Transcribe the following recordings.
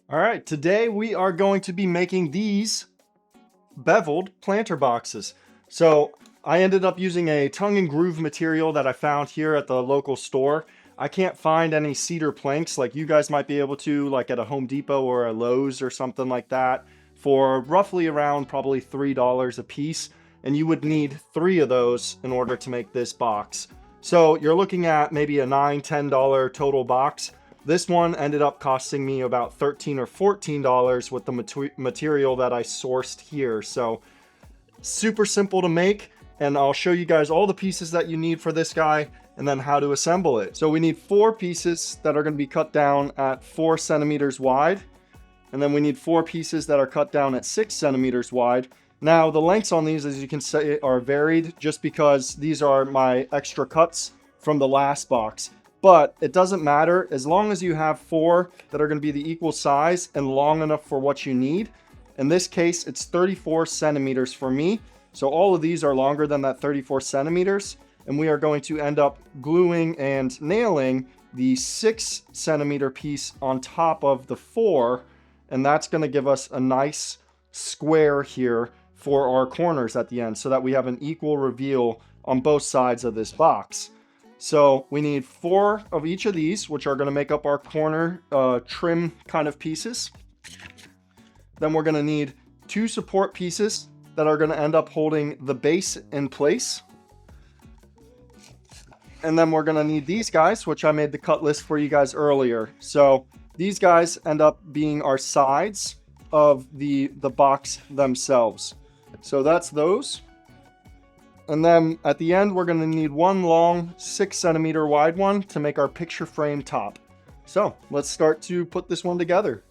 All right, today we are going to be making these beveled planter boxes. So I ended up using a tongue and groove material that I found here at the local store. I can't find any cedar planks like you guys might be able to, like at a Home Depot or a Lowe's or something like that, for roughly around probably $3 a piece. And you would need 3 of those in order to make this box. So you're looking at maybe a $9, $10 total box. This one ended up costing me about $13 or $14 with the material that I sourced here. So super simple to make, and I'll show you guys all the pieces that you need for this guy and then how to assemble it. So we need 4 pieces that are going to be cut down at 4 centimeters wide, and then we need 4 pieces that are cut down at 6 centimeters wide. Now the lengths on these, as you can see, are varied just because these are my extra cuts from the last box. But it doesn't matter as long as you have 4 that are going to be the equal size and long enough for what you need. In this case, it's 34 centimeters for me. So all of these are longer than that 34 centimeters. And we are going to end up gluing and nailing the 6 centimeter piece on top of the 4. And that's going to give us a nice square here for our corners at the end so that we have an equal reveal on both sides of this box. So we need 4 of each of these, which are going to make up our corner trim kind of pieces. Then we're going to need 2 support pieces that are going to end up holding the base in place. And then we're going to need these guys, which I made the cut list for you guys earlier. So these guys end up being our sides of the box themselves. So that's those. And then at the end, we're going to need 1 long 6 centimeter wide one to make our picture frame top. So let's start to put this one together.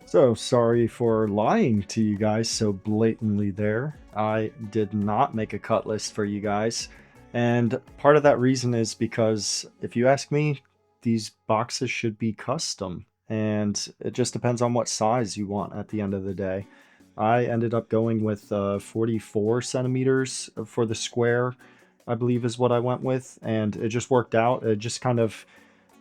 So sorry for lying to you guys so blatantly there. I did not make a cut list for you guys. And part of that reason is because if you ask me, these boxes should be custom. And it just depends on what size you want at the end of the day. I ended up going with 44 centimeters for the square, I believe is what I went with. And it just worked out. It just kind of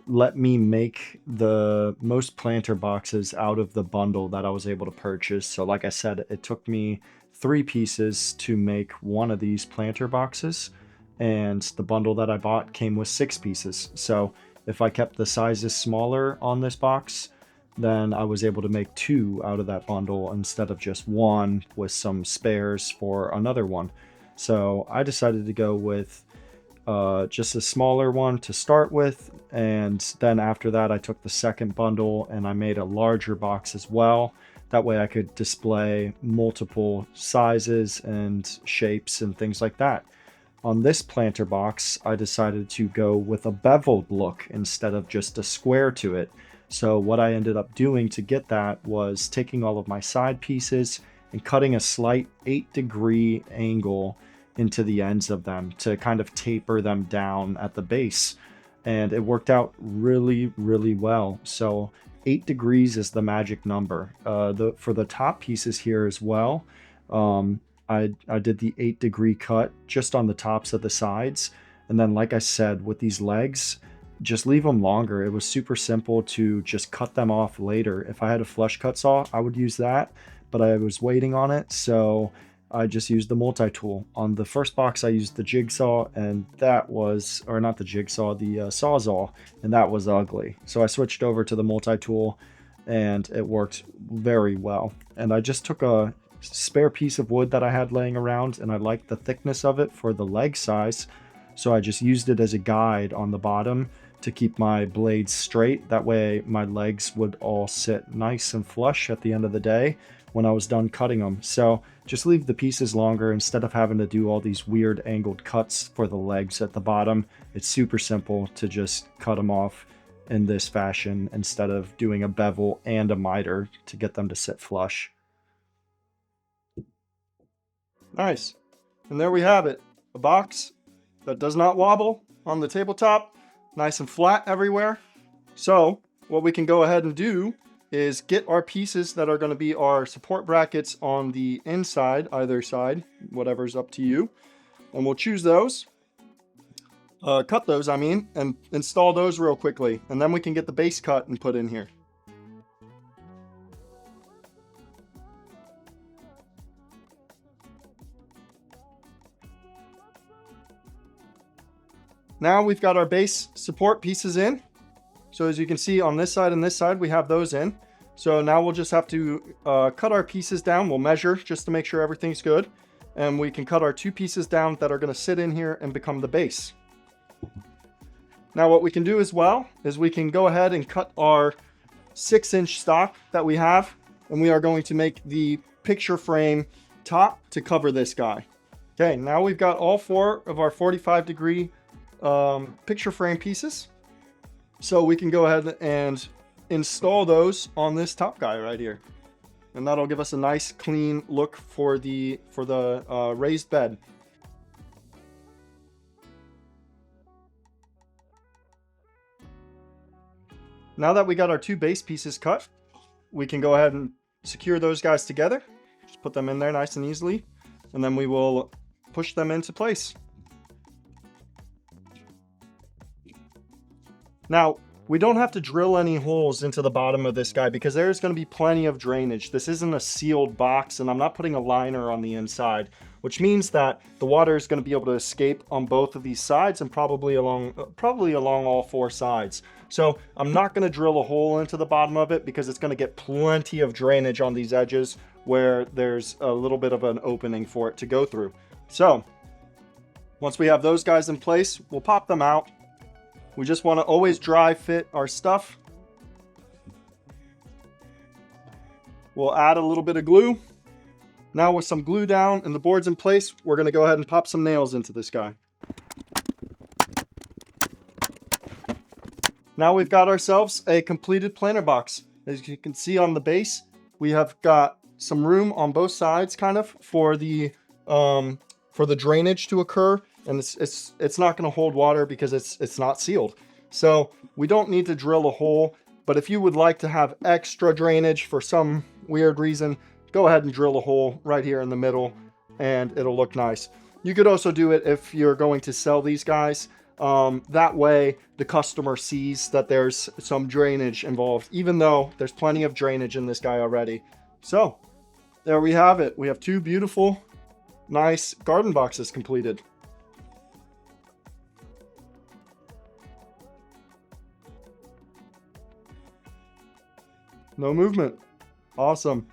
let me make the most planter boxes out of the bundle that I was able to purchase. So like I said, it took me 3 pieces to make one of these planter boxes. And the bundle that I bought came with 6 pieces. So if I kept the sizes smaller on this box, then I was able to make 2 out of that bundle instead of just 1 with some spares for another one. So I decided to go with just a smaller one to start with, and then after that I took the second bundle and I made a larger box as well. That way I could display multiple sizes and shapes and things like that. On this planter box, I decided to go with a beveled look instead of just a square to it. So what I ended up doing to get that was taking all of my side pieces and cutting a slight 8-degree angle into the ends of them to kind of taper them down at the base. And it worked out really, really well. So 8 degrees is the magic number. For the top pieces here as well, I did the 8-degree cut just on the tops of the sides. And then like I said, with these legs, just leave them longer. It was super simple to just cut them off later. If I had a flush cut saw, I would use that, but I was waiting on it, so I just used the multi-tool. On the first box, I used the jigsaw, and that was, or not the jigsaw, the Sawzall, and that was ugly. So I switched over to the multi-tool, and it worked very well. And I just took a spare piece of wood that I had laying around, and I liked the thickness of it for the leg size, so I just used it as a guide on the bottom to keep my blades straight. That way my legs would all sit nice and flush at the end of the day when I was done cutting them. So just leave the pieces longer instead of having to do all these weird angled cuts for the legs at the bottom. It's super simple to just cut them off in this fashion instead of doing a bevel and a miter to get them to sit flush. Nice. And there we have it. A box that does not wobble on the tabletop. Nice and flat everywhere. So what we can go ahead and do is get our pieces that are going to be our support brackets on the inside, either side, whatever's up to you. And we'll choose those. cut those, I mean, and install those real quickly. And then we can get the base cut and put in here. Now we've got our base support pieces in. So as you can see on this side and this side, we have those in. So now we'll just have to cut our pieces down. We'll measure just to make sure everything's good. And we can cut our 2 pieces down that are going to sit in here and become the base. Now what we can do as well is we can go ahead and cut our 6-inch stock that we have. And we are going to make the picture frame top to cover this guy. Okay, now we've got all 4 of our 45-degree picture frame pieces. So we can go ahead and install those on this top guy right here. And that'll give us a nice clean look for the raised bed. Now that we got our 2 base pieces cut, we can go ahead and secure those guys together. Just put them in there nice and easily. And then we will push them into place. Now, we don't have to drill any holes into the bottom of this guy because there's going to be plenty of drainage. This isn't a sealed box, and I'm not putting a liner on the inside, which means that the water is going to be able to escape on both of these sides and probably along all 4 sides. So I'm not going to drill a hole into the bottom of it because it's going to get plenty of drainage on these edges where there's a little bit of an opening for it to go through. So once we have those guys in place, we'll pop them out. We just want to always dry fit our stuff. We'll add a little bit of glue. Now with some glue down and the boards in place, we're going to go ahead and pop some nails into this guy. Now we've got ourselves a completed planter box. As you can see on the base, we have got some room on both sides kind of for the drainage to occur. And it's not going to hold water because it's not sealed. So we don't need to drill a hole. But if you would like to have extra drainage for some weird reason, go ahead and drill a hole right here in the middle and it'll look nice. You could also do it if you're going to sell these guys. That way the customer sees that there's some drainage involved, even though there's plenty of drainage in this guy already. So there we have it. We have 2 beautiful, nice garden boxes completed. No movement. Awesome.